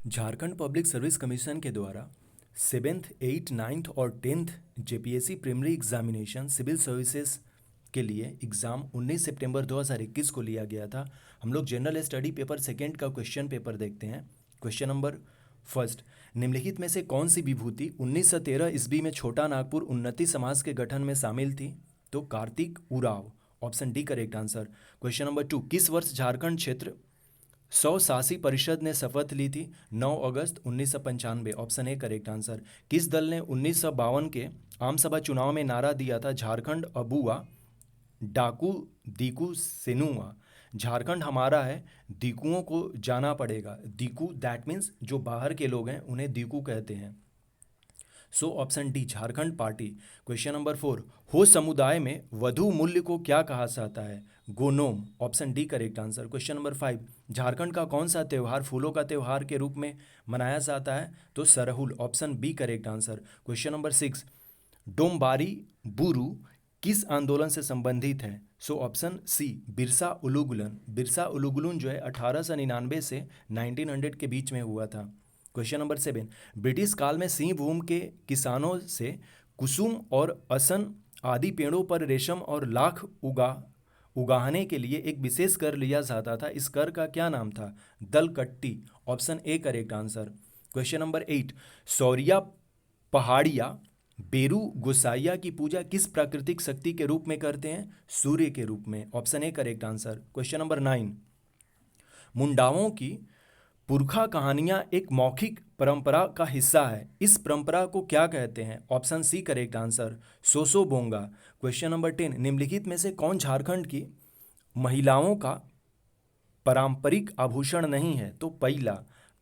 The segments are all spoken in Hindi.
झारखंड पब्लिक सर्विस कमीशन के द्वारा 7th, 8th, 9th और 10th JPSC preliminary examination civil services के लिए एग्ज़ाम 19 सितंबर 2021 को लिया गया था। हम लोग जनरल स्टडी पेपर सेकेंड का क्वेश्चन पेपर देखते हैं। क्वेश्चन नंबर फर्स्ट, निम्नलिखित में से कौन सी विभूति 1913 ईस्वी में छोटा नागपुर उन्नति समाज के गठन में शामिल थी? तो Kartik Oraon, option D correct answer. Question number two, किस वर्ष झारखंड क्षेत्र शासी परिषद ने शपथ ली थी? 9 अगस्त 1995, ऑप्शन ए करेक्ट आंसर। किस दल ने 1952 के आमसभा चुनाव में नारा दिया था झारखंड अबुआ डाकू दीकू सेनुआ? झारखंड हमारा है, दीकुओं को जाना पड़ेगा। दीकू दैट मीन्स जो बाहर के लोग हैं उन्हें दीकू कहते हैं। So option D Jharkhand party. Question number four, हो समुदाय में वधु मूल्य को क्या कहा जाता है? गोनोम, option D correct answer. Question number five, Jharkhand का कौन सा त्यौहार फूलों का त्यौहार के रूप में मनाया जाता है? तो Sarhul, option B correct answer. Question number six, Dombari Buru किस आंदोलन से संबंधित है? So option C Birsa Ulgulan. Birsa Ulgulan जो है 1899 से 1900 के बीच में हुआ था। क्वेश्चन नंबर सेवन, ब्रिटिश काल में सिंहभूम के किसानों से कुसुम और असन आदि पेड़ों पर रेशम और लाख उगाहने के लिए एक विशेष कर लिया जाता था। इस कर का क्या नाम था? Dalkatti, option A correct answer. Question number eight, Sauria Paharia Beru Gosaiya की पूजा किस प्राकृतिक शक्ति के रूप में करते हैं? सूर्य के रूप में, option A correct answer. Question number nine, मुंडाओं की पुरखा कहानियां एक मौखिक परंपरा का हिस्सा है, इस परंपरा को क्या कहते हैं? Option C correct answer, Soso Bonga. Question number 10, निम्नलिखित में से कौन झारखंड की महिलाओं का पारंपरिक आभूषण नहीं है? तो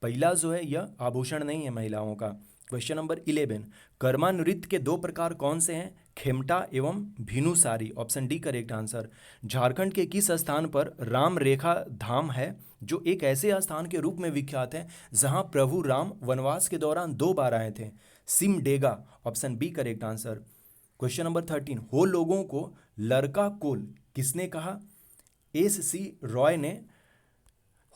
पहला जो है यह आभूषण नहीं है महिलाओं का। क्वेश्चन नंबर 11, कर्मा नृत्य के दो प्रकार कौन से हैं? खेमटा एवं Bhinusari, option D correct answer. Jharkhand के किस स्थान पर राम रेखा धाम है, जो एक ऐसे स्थान के रूप में विख्यात है जहां प्रभु राम वनवास के दौरान 2 बार आए थे? Simdega, option B correct answer. Question number 13, हो लोगों को लड़का कोल किसने कहा? एस सी रॉय ने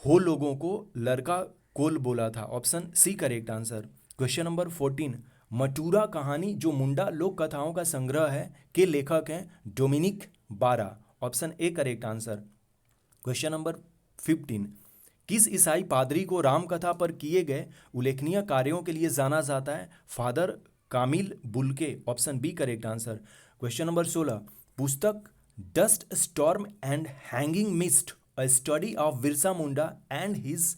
हो लोगों को लड़का कोल बोला था, option C correct answer. Question number 14, Matura Kahani जो मुंडा लोक कथाओं का संग्रह है के लेखक हैं? डोमिनिक बारा, option A correct answer. Question number 15, किस ईसाई पादरी को रामकथा पर किए गए उल्लेखनीय कार्यों के लिए जाना जाता है? Father Camille Bulcke, option B correct answer. Question number 16, पुस्तक dust storm and hanging mist a study of Birsa Munda and his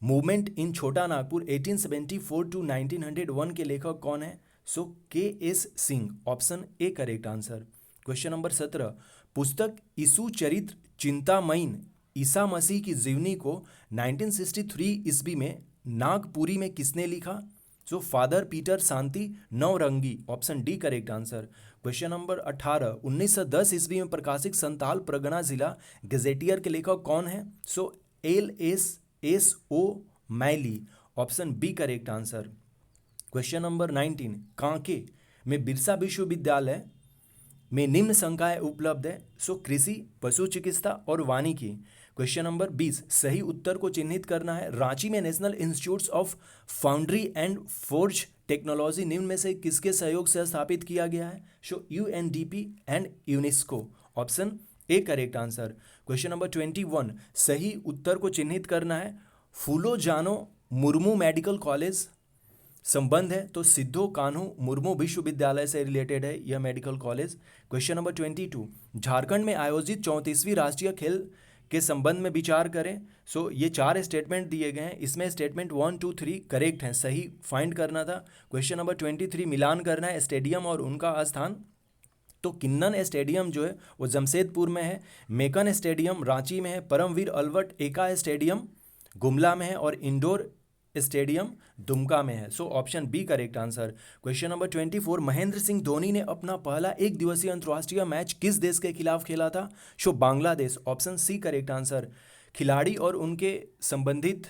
movement in Chota Nagpur 1874 to 1901 के लेखक कौन है? सो के S Singh, option A correct answer. Question number 17, पुस्तक यीशु चरित्र चिंतामयी ईसा मसीह की जीवनी को 1963 ईस्वी में नागपुरी में किसने लिखा? So father Peter Shanti Navrangi, option D correct answer. Question number 18, 1910 ईस्वी में प्रकाशित संताल परगना जिला गजेटियर के लेखक कौन है? सो S O Malley, option B correct answer. Question number 19, Kanke में बिरसा विश्वविद्यालय में निम्न संकाय उपलब्ध है? सो कृषि, पशु चिकित्सा और वानिकी। क्वेश्चन नंबर 20, सही उत्तर को चिन्हित करना है। रांची में national institute of foundry and forge technology निम्न में से किसके सहयोग से स्थापित किया गया है? So UNDP and UNESCO, option A correct answer. Question number 21, सही उत्तर को चिन्हित करना है। फूलो जानो मुर्मू मेडिकल कॉलेज संबंध है? तो सिद्धो कान्हू मुर्मू विश्वविद्यालय से रिलेटेड है यह medical college. Question number 22, Jharkhand में आयोजित 34वीं राष्ट्रीय खेल के संबंध में विचार करें। सो ये 4 स्टेटमेंट दिए गए हैं, इसमें स्टेटमेंट 1, 2, 3 करेक्ट हैं, सही फाइंड करना था। क्वेश्चन नंबर 23, मिलान करना है स्टेडियम और उनका स्थान। तो किन्नन स्टेडियम जो है वो जमशेदपुर में है, मेकन स्टेडियम रांची में है, परमवीर अल्बर्ट एका स्टेडियम गुमला में है और इंडोर स्टेडियम दुमका में है। So option B correct answer. Question number 24, Mahendra Singh Dhoni ने अपना पहला एक दिवसीय अंतर्राष्ट्रीय मैच किस देश के खिलाफ खेला था? So Bangladesh, option C correct answer. खिलाड़ी और उनके संबंधित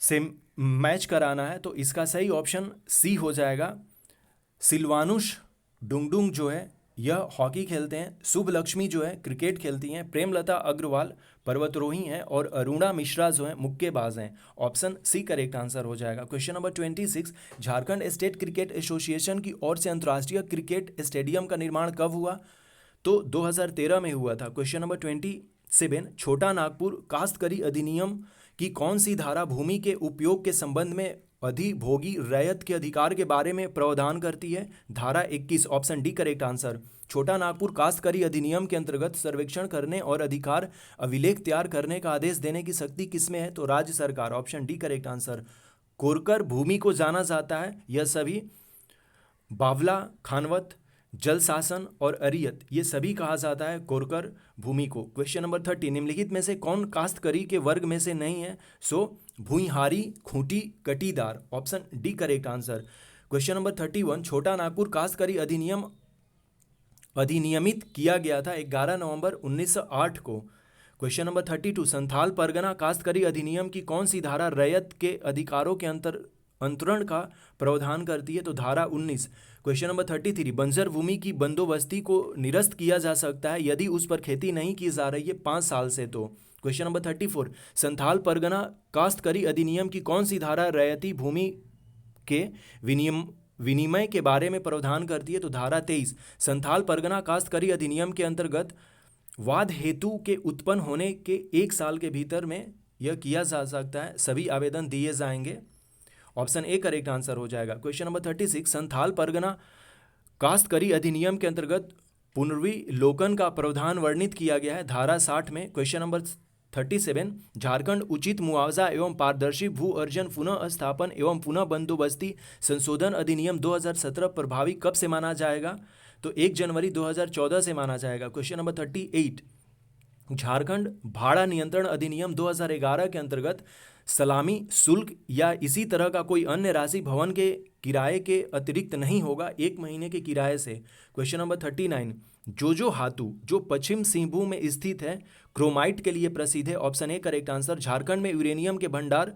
से मैच कराना है तो इसका सही ऑप्शन सी हो जाएगा। सिल्वानुश डुंगडुंग जो है यह हॉकी खेलते हैं। शुभ लक्ष्मी जो है क्रिकेट खेलती हैं। प्रेमलता अग्रवाल पर्वतरोही हैं और अरुणा मिश्रा जो है मुक्केबाज हैं। ऑप्शन सी करेक्ट आंसर हो जाएगा। Question number 26, Jharkhand state cricket association की ओर से अंतर्राष्ट्रीय क्रिकेट स्टेडियम का निर्माण कब हुआ? तो 2013 में हुआ था। क्वेश्चन नंबर 27, छोटा नागपुर काश्तकरी अधिनियम की कौन सी धारा भूमि के उपयोग के संबंध में अधिभोगी रैयत के अधिकार के बारे में प्रावधान करती है? धारा 21, ऑप्शन डी करेक्ट आंसर। छोटा नागपुर काश्तकरी अधिनियम के अंतर्गत सर्वेक्षण करने और अधिकार अभिलेख तैयार करने का आदेश देने की शक्ति किसमें है? तो राज्य सरकार, ऑप्शन डी करेक्ट आंसर। कोरकर भूमि को जाना जाता है। यह सभी बावला, खानवत, जल शासन और अरियत, ये सभी कहा जाता है कोरकर भूमि को। क्वेश्चन नंबर 30, निम्नलिखित में से कौन काश्तकरी के वर्ग में से नहीं है? सो भुइहारी, खूंटी, कटीदार, option D correct answer. Question number 31, Chota Nagpur काश्तकरी अधिनियमित किया गया था 11 नवंबर 1908 को। क्वेश्चन नंबर 32, संथाल परगना काश्तकरी अधिनियम की कौन सी धारा रैयत के अधिकारों के अंतरण का प्रावधान करती है? तो धारा 19। क्वेश्चन नंबर 33, बंजर भूमि की बंदोबस्ती को निरस्त किया जा सकता है यदि उस पर खेती नहीं की जा रही है 5 साल से। तो क्वेश्चन नंबर 34, संथाल परगना काश्तकरी अधिनियम की कौन सी धारा रैयती भूमि के विनिमय के बारे में प्रावधान करती है? तो धारा 23। संथाल परगना काश्तकरी अधिनियम के अंतर्गत वाद हेतु के उत्पन्न होने के 1 साल के भीतर में यह किया जा सकता है। सभी आवेदन दिए जाएंगे। ऑप्शन ए करेक्ट आंसर हो जाएगा। क्वेश्चन नंबर 36, संथाल परगना काश्तकरी अधिनियम के अंतर्गत पुनर्विलोकन का प्रावधान वर्णित किया गया है धारा 60 में। क्वेश्चन नंबर 37, झारखंड उचित मुआवजा एवं पारदर्शी भू अर्जन पुनः स्थापन एवं पुनः बंदोबस्ती संशोधन अधिनियम 2017 प्रभावी कब से माना जाएगा? तो 1 जनवरी 2014 से माना जाएगा। क्वेश्चन नंबर 38, झारखंड भाड़ा नियंत्रण अधिनियम 2011 के अंतर्गत सलामी शुल्क या इसी तरह का कोई अन्य राशि भवन के किराए के अतिरिक्त नहीं होगा 1 महीने के किराए से। क्वेश्चन नंबर 39, जोजो हातू जो पश्चिम सिंहभूम में स्थित है क्रोमाइट के लिए प्रसिद्ध है। Option A correct answer. Jharkhand में यूरेनियम के भंडार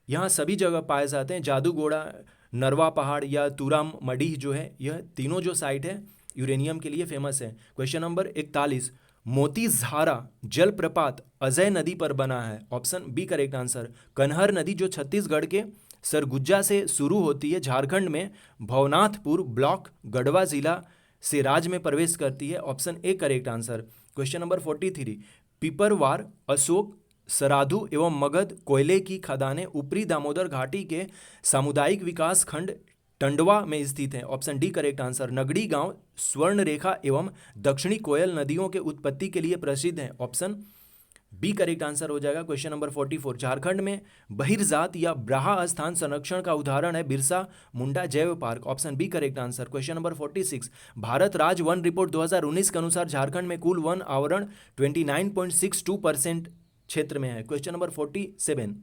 यहाँ सभी जगह पाए जाते हैं। जादूगोड़ा, नरवा पहाड़ या तुराम मडीह जो है, यह तीनों जो साइट है यूरेनियम के लिए फेमस है। क्वेश्चन नंबर 41, मोतीझारा जलप्रपात अजय नदी पर बना है। Option B correct answer. Kanhar नदी जो छत्तीसगढ़ के सरगुजा से शुरू होती है, झारखंड में भवनाथपुर ब्लॉक गढ़वा जिला से राज्य में प्रवेश करती है। Option A correct answer. Question number 43, Piparwar, Ashok, Saradhu एवं मगध कोयले की खदानें ऊपरी दामोदर घाटी के सामुदायिक विकास खंड टंडवा में स्थित है। Option D correct answer. Nagri गांव स्वर्ण रेखा एवं दक्षिणी कोयल नदियों के उत्पत्ति के लिए प्रसिद्ध है। ऑप्शन बी करेक्ट आंसर हो जाएगा। क्वेश्चन नंबर 44, झारखंड में बहिर्जात या ब्राहा स्थान संरक्षण का उदाहरण है बिरसा मुंडा जैव park. Option B correct answer. Question number 46, Bharat राज्य वन रिपोर्ट 2019 के अनुसार झारखंड में कुल वन आवरण 29.62% क्षेत्र में है। क्वेश्चन नंबर 47,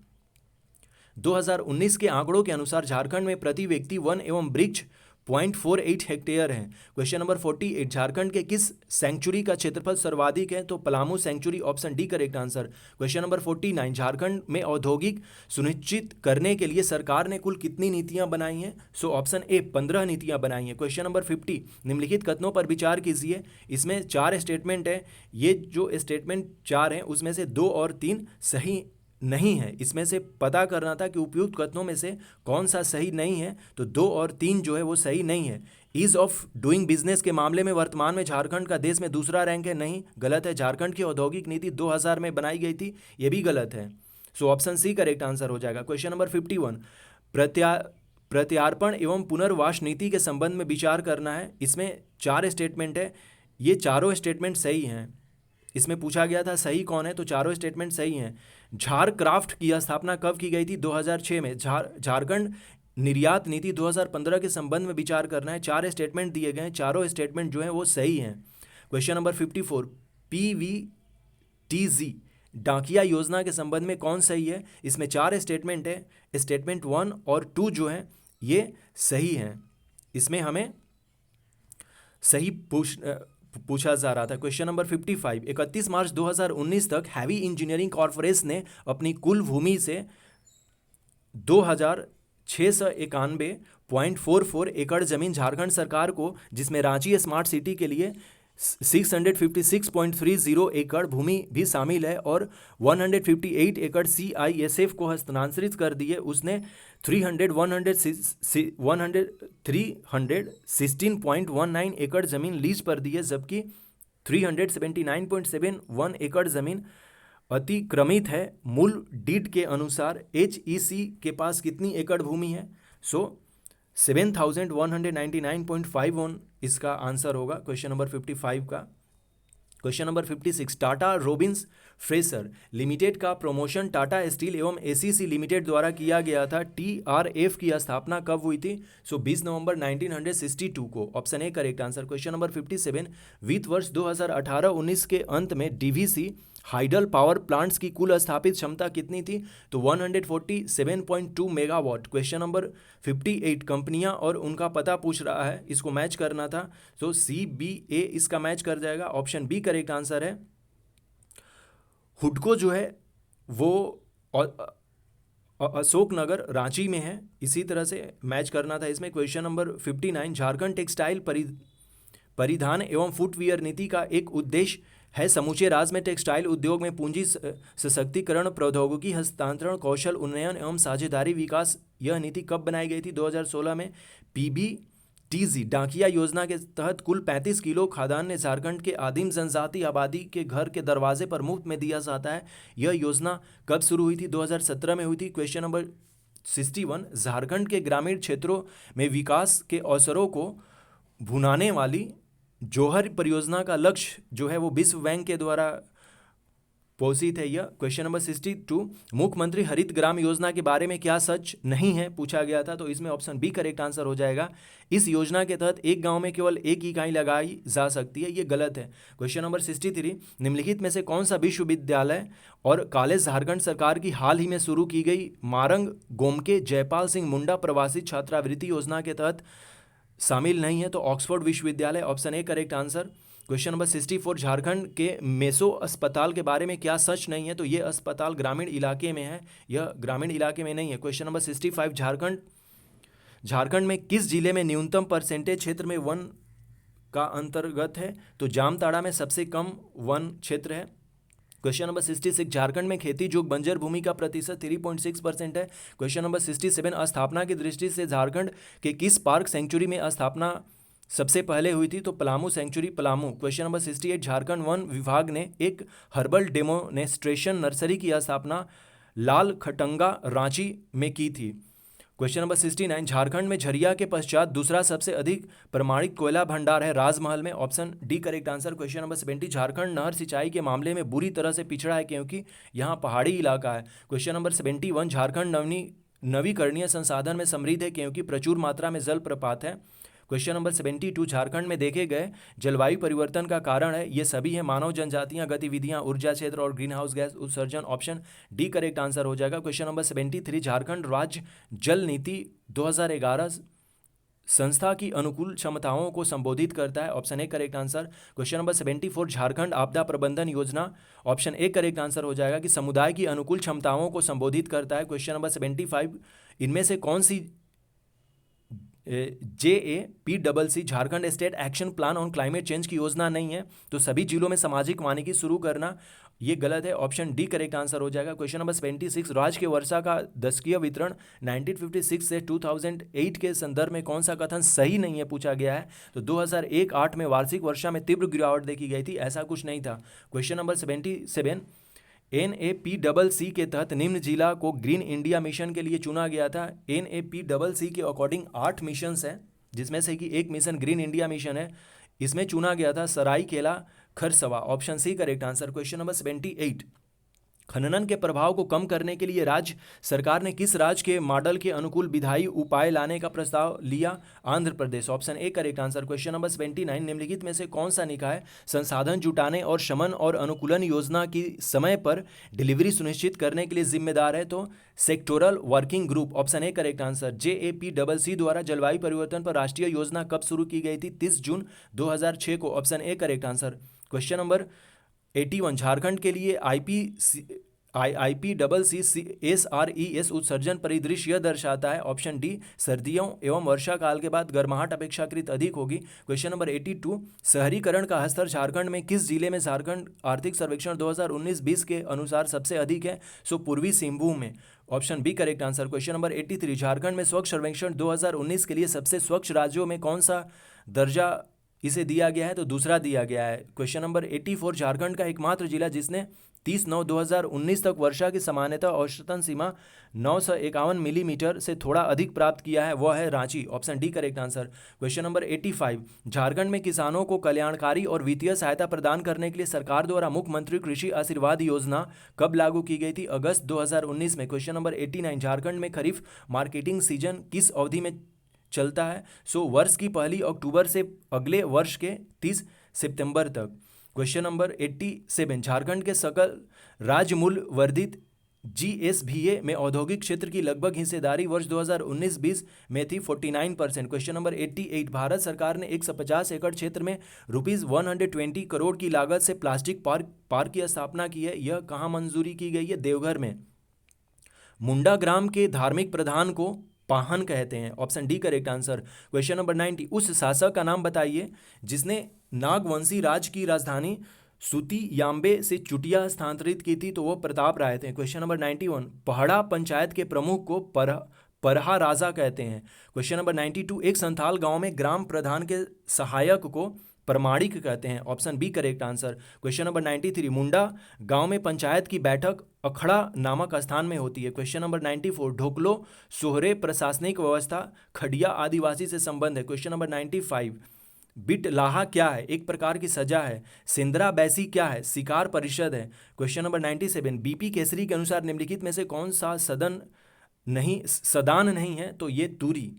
2019 के आंकड़ों के अनुसार झारखंड में प्रति व्यक्ति वन एवं वृक्ष 0.48 हेक्टेयर है। क्वेश्चन नंबर 48, झारखंड के किस सेंचुरी का क्षेत्रफल सर्वाधिक है? तो Palamu sanctuary. Option D correct answer. Question number 49, Jharkhand में औद्योगिक सुनिश्चित करने के लिए सरकार ने कुल कितनी नीतियां बनाई हैं? सो ऑप्शन ए 15 नीतियां बनाई हैं। क्वेश्चन नंबर 50, निम्नलिखित कथनों पर विचार कीजिए। इसमें 4 स्टेटमेंट है। ये जो स्टेटमेंट 4 हैं उसमें से 2 और 3 सही नहीं है। इसमें से पता करना था कि उपयुक्त कथनों में से कौन सा सही नहीं है। तो 2 और 3 जो है वो सही नहीं है। ईज ऑफ डूइंग बिजनेस के मामले में वर्तमान में झारखंड का देश में दूसरा रैंक है। नहीं, गलत है। झारखंड की औद्योगिक नीति 2000 में बनाई गई थी, ये भी गलत है। So option C correct answer हो जाएगा। क्वेश्चन नंबर 51, प्रत्यार्पण एवं पुनर्वास नीति के संबंध में विचार करना है। इसमें 4 स्टेटमेंट है, ये चारों स्टेटमेंट सही हैं। इसमें पूछा गया था सही कौन है, तो चारों स्टेटमेंट सही हैं। झारक्राफ्ट की स्थापना कब की गई थी? 2006 में। झारखंड निर्यात नीति 2015 के संबंध में विचार करना है। 4 स्टेटमेंट दिए गए हैं, चारों स्टेटमेंट जो हैं वो सही हैं। क्वेश्चन नंबर 54, PVTG डाकिया योजना के संबंध में कौन सही है? इसमें 4 स्टेटमेंट है। स्टेटमेंट 1 और 2 जो हैं ये सही हैं। इसमें हमें सही पूछा जा रहा था। क्वेश्चन नंबर 55, 31 मार्च 2019 तक हैवी इंजीनियरिंग कॉर्पोरेशन ने अपनी कुल भूमि से 691.44 एकड़ जमीन झारखंड सरकार को, जिसमें रांची स्मार्ट सिटी के लिए 656.30 एकड़ भूमि भी शामिल है, और 158 एकड़ CISF को हस्तांतरित कर दिए, उसने 316.19 एकड़ जमीन लीज पर दी है, जबकि 379.71 एकड़ जमीन अतिक्रमित है। मूल डीड के अनुसार HEC के पास कितनी एकड़ भूमि है? 7199.51 इसका आंसर होगा क्वेश्चन नंबर 55 का। Question number 56, Tata Robbins fresher limited का प्रमोशन टाटा स्टील एवं ACC लिमिटेड द्वारा किया गया था। TRF की स्थापना कब हुई थी? 20 नवंबर 1962 को। Option A correct answer. Question number 57, वित्त वर्ष 2018-19 के अंत में DVC हाइडल पावर प्लांट्स की कुल स्थापित क्षमता कितनी थी? तो 147.2 मेगावाट। क्वेश्चन नंबर 58, कंपनियां और उनका पता पूछ रहा है, इसको मैच करना था, तो CBA इसका मैच कर जाएगा। ऑप्शन बी करेक्ट आंसर है। हुडको जो है वो अशोकनगर रांची में है, इसी तरह से मैच करना था इसमें। क्वेश्चन नंबर 59, झारखंड टेक्सटाइल परिधान एवं फुटवियर नीति का एक उद्देश्य है समूचे राज्य में टेक्सटाइल उद्योग में पूंजी सशक्तिकरण, प्रौद्योगिकी हस्तांतरण, कौशल उन्नयन एवं साझेदारी विकास। यह नीति कब बनाई गई थी? 2016 में। PBTG डाकिया योजना के तहत कुल 35 किलो खाद्यान्न झारखंड के आदिम जनजाति आबादी के घर के दरवाजे पर मुफ्त में दिया जाता है। यह योजना कब शुरू हुई थी? 2017 में हुई थी। क्वेश्चन नंबर 61, झारखंड के ग्रामीण क्षेत्रों में विकास के अवसरों को भुनाने वाली जौहर परियोजना का लक्ष्य जो है वो विश्व बैंक के द्वारा पोषित है यह। क्वेश्चन नंबर 62, मुख्यमंत्री हरित ग्राम योजना के बारे में क्या सच नहीं है पूछा गया था, तो इसमें ऑप्शन बी करेक्ट आंसर हो जाएगा। इस योजना के तहत एक गांव में केवल एक इकाई लगाई जा सकती है, ये गलत है। क्वेश्चन नंबर 63, निम्नलिखित में से कौन सा विश्वविद्यालय और कॉलेज झारखंड सरकार की हाल ही में शुरू की गई मारंग गोमके जयपाल सिंह मुंडा प्रवासी छात्रवृत्ति योजना के तहत शामिल नहीं है? तो ऑक्सफोर्ड विश्वविद्यालय। Option A correct answer. Question number 64, Jharkhand के मेसो अस्पताल के बारे में क्या सच नहीं है? तो ये अस्पताल ग्रामीण इलाके में है, यह ग्रामीण इलाके में नहीं है। क्वेश्चन नंबर 65, झारखंड में किस जिले में न्यूनतम परसेंटेज क्षेत्र में वन का अंतर्गत है? तो जामताड़ा में सबसे कम वन क्षेत्र है। क्वेश्चन नंबर 66, झारखंड में खेती जोग बंजर भूमि का प्रतिशत 3.6% है। क्वेश्चन नंबर 67, स्थापना की दृष्टि से झारखंड के किस पार्क सेंचुरी में स्थापना सबसे पहले हुई थी? तो Palamu sanctuary, Palamu. Question number 68, Jharkhand वन विभाग ने एक हर्बल डेमोनेस्ट्रेशन नर्सरी की स्थापना लाल खटंगा रांची में की थी। क्वेश्चन नंबर 69, झारखंड में झरिया के पश्चात दूसरा सबसे अधिक प्रमाणित कोयला भंडार है राजमहल में। Option D correct answer. Question number 70, Jharkhand नहर सिंचाई के मामले में बुरी तरह से पिछड़ा है क्योंकि यहाँ पहाड़ी इलाका है। क्वेश्चन नंबर 71, झारखंड नवीकरणीय संसाधन में समृद्ध है क्योंकि प्रचुर मात्रा में जल प्रपात है। क्वेश्चन नंबर 72, झारखंड में देखे गए जलवायु परिवर्तन का कारण है, ये सभी है मानव जनजातियां, गतिविधियां, ऊर्जा क्षेत्र और ग्रीन हाउस गैस उत्सर्जन। ऑप्शन डी करेक्ट आंसर हो जाएगा। क्वेश्चन नंबर 73, झारखंड राज्य जल नीति 2011 संस्था की अनुकूल क्षमताओं को संबोधित करता है। Option A correct answer. Question number 74, Jharkhand आपदा प्रबंधन योजना। ऑप्शन ए करेक्ट आंसर हो जाएगा कि समुदाय की अनुकूल क्षमताओं को संबोधित करता है। क्वेश्चन नंबर 75, इनमें से कौन सी JAPCC Jharkhand state action plan on climate change की योजना नहीं है? तो सभी जिलों में सामाजिक वानिकी शुरू करना, ये गलत है। ऑप्शन डी करेक्ट आंसर हो जाएगा। क्वेश्चन नंबर 76, राज्य के वर्षा का दशकीय वितरण 1956 से 2008 के संदर्भ में कौन सा कथन सही नहीं है पूछा गया है? तो 2001-08 में वार्षिक वर्षा में तीव्र गिरावट देखी गई थी, ऐसा कुछ नहीं था। क्वेश्चन नंबर 77, NAPCC के तहत निम्न जिला को ग्रीन इंडिया मिशन के लिए चुना गया था। NAPCC के अकॉर्डिंग 8 मिशंस हैं, जिसमें से कि एक मिशन ग्रीन इंडिया मिशन है, इसमें चुना गया था Seraikela Kharsawan. Option C correct answer. Question number 78, खनन के प्रभाव को कम करने के लिए राज्य सरकार ने किस राज्य के मॉडल के अनुकूल विधायी उपाय लाने का प्रस्ताव लिया? Andhra Pradesh. Option A correct answer. Question number 79, निम्नलिखित में से कौन सा निकाय संसाधन जुटाने और शमन और अनुकूलन योजना की समय पर डिलीवरी सुनिश्चित करने के लिए जिम्मेदार है? तो sectoral working group. Option A correct answer. JAPCC द्वारा जलवायु परिवर्तन पर राष्ट्रीय योजना कब शुरू की गई थी? 30 जून 2006 को। Option A correct answer. Question number 81, Jharkhand के लिए IIPCCSRES उत्सर्जन परिदृश्य यह दर्शाता है। ऑप्शन डी, सर्दियों एवं वर्षा काल के बाद गर्माहट अपेक्षाकृत अधिक होगी। क्वेश्चन नंबर 82, शहरीकरण का स्तर झारखंड में किस जिले में झारखंड आर्थिक सर्वेक्षण 2019-20 के अनुसार सबसे अधिक है? सो पूर्वी सिंहभूम में। Option B correct answer. Question number 83, Jharkhand में स्वच्छ सर्वेक्षण 2019 के लिए सबसे स्वच्छ राज्यों में कौन सा दर्जा इसे दिया गया है? तो दूसरा दिया गया है। क्वेश्चन नंबर 84, झारखंड का एकमात्र जिला जिसने 30/9/2019 तक वर्षा की सामान्यतः औसतन सीमा 951 मिलीमीटर से थोड़ा अधिक प्राप्त किया है, वह है Ranchi. Option D correct answer. Question number 85, Jharkhand में किसानों को कल्याणकारी और वित्तीय सहायता प्रदान करने के लिए सरकार द्वारा मुख्यमंत्री कृषि आशीर्वाद योजना कब लागू की गई थी? अगस्त 2019 में। क्वेश्चन नंबर 89, झारखंड में खरीफ मार्केटिंग सीजन किस अवधि में चलता है? सो वर्ष की 1 अक्टूबर से अगले वर्ष के 30 सितंबर तक। क्वेश्चन नंबर 87, झारखंड के सकल राज्य मूल्य वर्धित GSVA में औद्योगिक क्षेत्र की लगभग हिस्सेदारी वर्ष 2019-20 में थी 49%। क्वेश्चन नंबर 88, भारत सरकार ने 150 एकड़ क्षेत्र में ₹120 करोड़ की लागत से प्लास्टिक पार्क की स्थापना की है, यह कहाँ मंजूरी की गई है? देवघर में। मुंडा ग्राम के धार्मिक प्रधान को पाहन कहते हैं। Option D correct answer. Question number 90, उस शासक का नाम बताइए जिसने नागवंशी राज की राजधानी सुतियाम्बे से चुटिया स्थानांतरित की थी? तो वो प्रताप राय थे। क्वेश्चन नंबर 91, पहड़ा पंचायत के प्रमुख को परहा राजा कहते हैं। क्वेश्चन नंबर 92, एक संथाल गांव में ग्राम प्रधान के सहायक को प्रमाणिक कहते हैं। Option B correct answer. Question number 93, Munda गांव में पंचायत की बैठक अखड़ा नामक स्थान में होती है। क्वेश्चन नंबर 94, ढोकलो सोहरे प्रशासनिक व्यवस्था खडिया आदिवासी से संबंध है। क्वेश्चन नंबर 95, बिटलाहा क्या है? एक प्रकार की सजा है। सिंदरा बैसी क्या है? शिकार परिषद है। क्वेश्चन नंबर 97, बीपी केसरी के अनुसार निम्नलिखित में से कौन सा सदान नहीं है? तो ये तुरी,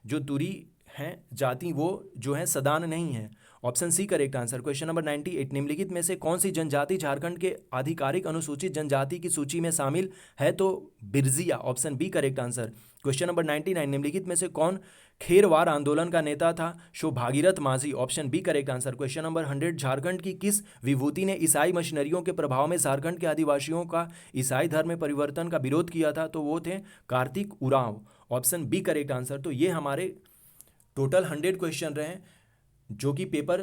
जो तुरी हैं जाति, वो जो है सदान नहीं है। Option C correct answer. Question number 98, निम्नलिखित में से कौन सी जनजाति झारखंड के आधिकारिक अनुसूचित जनजाति की सूची में शामिल है? तो Birjia. Option B correct answer. Question number 99, निम्नलिखित में से कौन खेरवार आंदोलन का नेता था? So Bhagirath Majhi. Option B correct answer. Question number 100, Jharkhand की किस विभूति ने ईसाई मिशनरियों के प्रभाव में झारखंड के आदिवासियों का ईसाई धर्म में परिवर्तन का विरोध किया था? तो वो थे Kartik Oraon. Option B correct answer. तो ये हमारे टोटल 100 क्वेश्चन रहे जो कि पेपर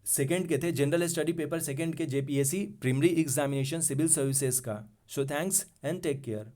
सेकंड के थे, जनरल स्टडी पेपर सेकंड के JPSC preliminary examination civil services का। So thanks and take care.